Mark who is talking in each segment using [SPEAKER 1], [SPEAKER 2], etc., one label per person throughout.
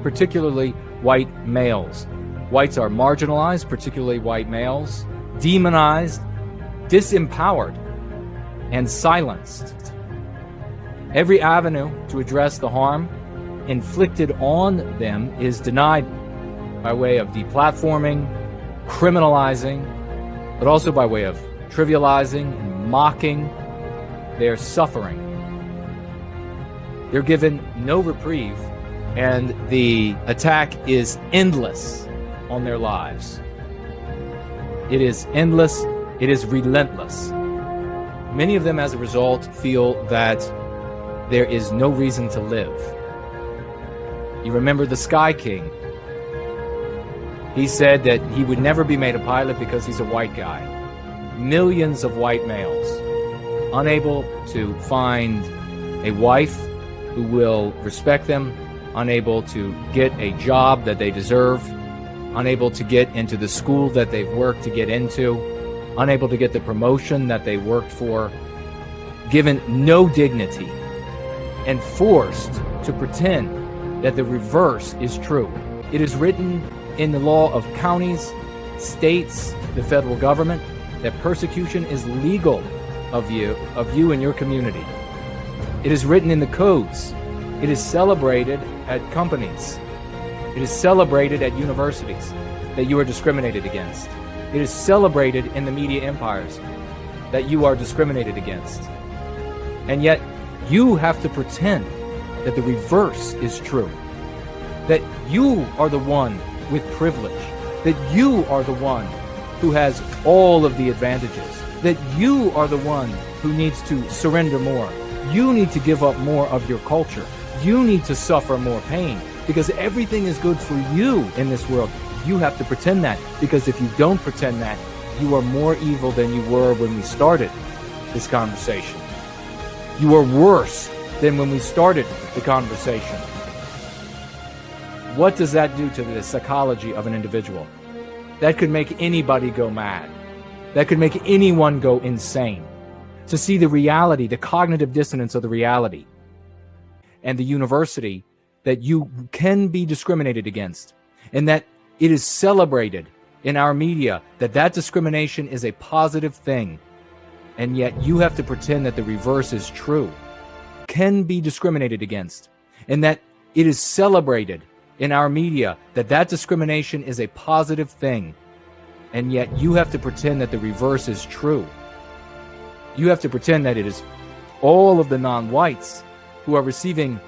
[SPEAKER 1] particularly white males. Whites are marginalized, particularly white males, demonized, disempowered, and silenced. Every avenue to address the harm inflicted on them is denied by way of deplatforming, criminalizing, but also by way of trivializing and mocking their suffering. They're given no reprieve, and the attack is endless on their lives. It is endless, it is relentless. Many of them, as a result, feel that there is no reason to live. You remember the Sky King. He said that he would never be made a pilot because he's a white guy. Millions of white males, unable to find a wife who will respect them, unable to get a job that they deserve, unable to get into the school that they've worked to get into, unable to get the promotion that they worked for, given no dignity, and forced to pretend that the reverse is true. It is written in the law of counties, states, the federal government, that persecution is legal of you and your community. It is written in the codes. It is celebrated at companies. It is celebrated at universities that you are discriminated against. It is celebrated in the media empires that you are discriminated against. And yet, you have to pretend that the reverse is true. That you are the one with privilege. That you are the one who has all of the advantages. That you are the one who needs to surrender more. You need to give up more of your culture. You need to suffer more pain because everything is good for you in this world. You have to pretend that, because if you don't pretend that, you are more evil than you were when we started this conversation. You are worse than when we started the conversation. What does that do to the psychology of an individual? That could make anybody go mad. That could make anyone go insane. To see the reality, the cognitive dissonance of the reality, and the university that you can be discriminated against, and that it is celebrated in our media that that discrimination is a positive thing, and yet you have to pretend that the reverse is true. Can be discriminated against, and that it is celebrated in our media that that discrimination is a positive thing, and yet you have to pretend that the reverse is true. You have to pretend that it is all of the non-whites who are receiving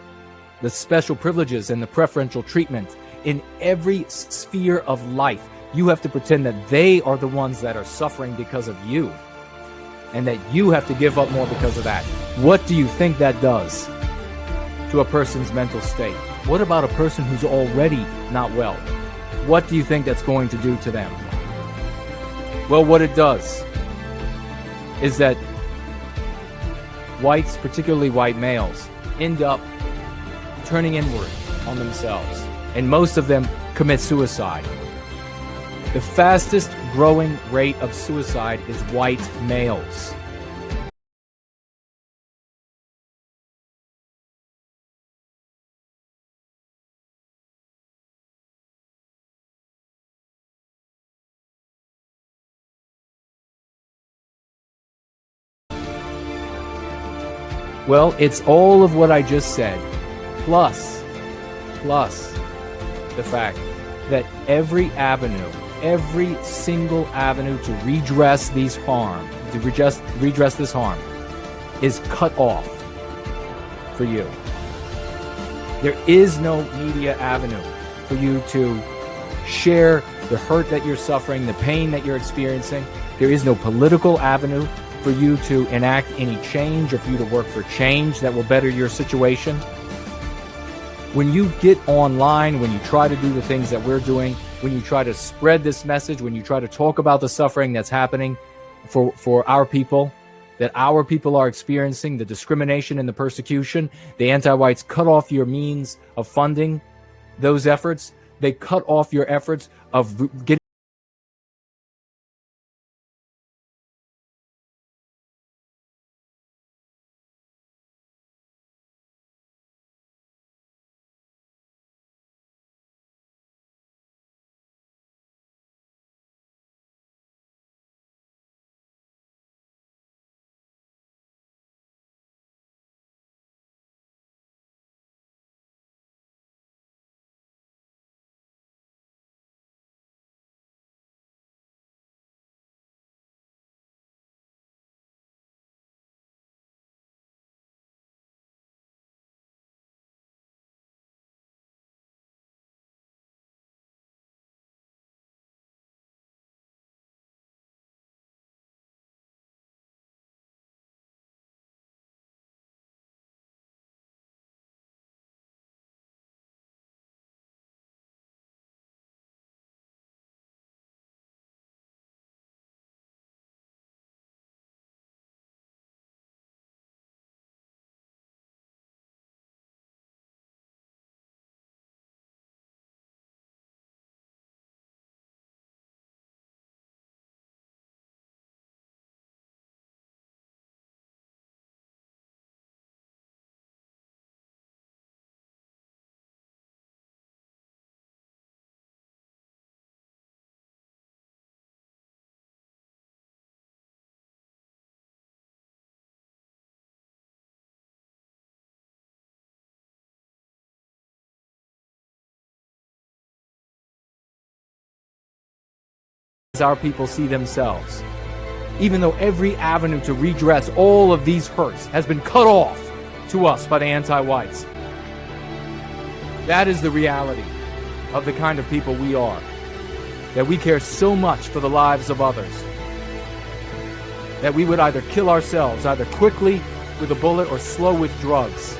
[SPEAKER 1] the special privileges and the preferential treatment in every sphere of life. You have to pretend that they are the ones that are suffering because of you, and that you have to give up more because of that. What do you think that does to a person's mental state? What about a person who's already not well? What do you think that's going to do to them? Well, what it does is that whites, particularly white males, end up turning inward on themselves, and most of them commit suicide. The fastest growing rate of suicide is white males. Well, it's all of what I just said, plus the fact that every single avenue to redress this harm is cut off for you. There is no media avenue for you to share the hurt that you're suffering, the pain that you're experiencing. There is no political avenue for you to enact any change or for you to work for change that will better your situation. When you get online, when you try to do the things that we're doing, when you try to spread this message, when you try to talk about the suffering that's happening for our people, that our people are experiencing, the discrimination and the persecution, the anti-whites cut off your means of funding those efforts. They cut off your efforts of getting our people see themselves. Even though every avenue to redress all of these hurts has been cut off to us by the anti-whites. That is the reality of the kind of people we are. That we care so much for the lives of others that we would either kill ourselves, either quickly with a bullet or slow with drugs,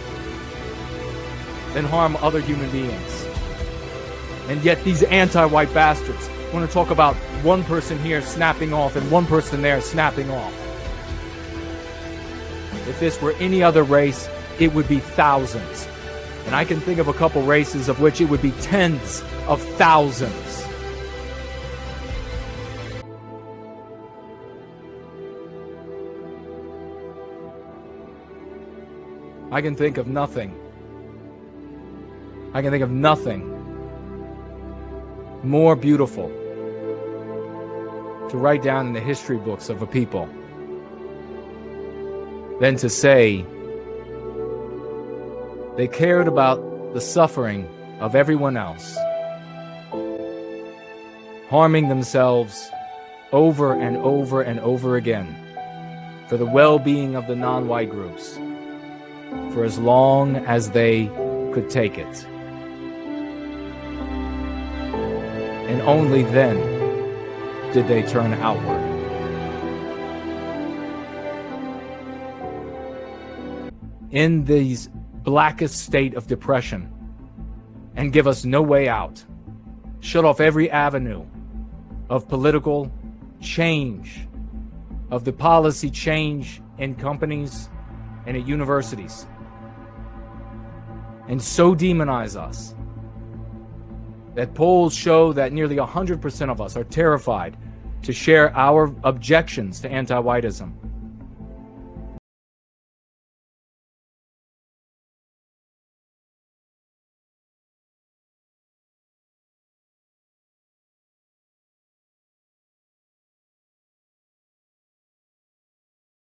[SPEAKER 1] than harm other human beings. And yet these anti-white bastards want to talk about one person here snapping off and one person there snapping off. If this were any other race, it would be thousands. And I can think of a couple races of which it would be tens of thousands. I can think of nothing more beautiful to write down in the history books of a people than to say they cared about the suffering of everyone else, harming themselves over and over and over again for the well-being of the non-white groups, for as long as they could take it. And only then did they turn outward. In these blackest state of depression, and give us no way out, shut off every avenue of political change, of the policy change in companies and at universities, and so demonize us that polls show that nearly 100% of us are terrified to share our objections to anti-whiteism.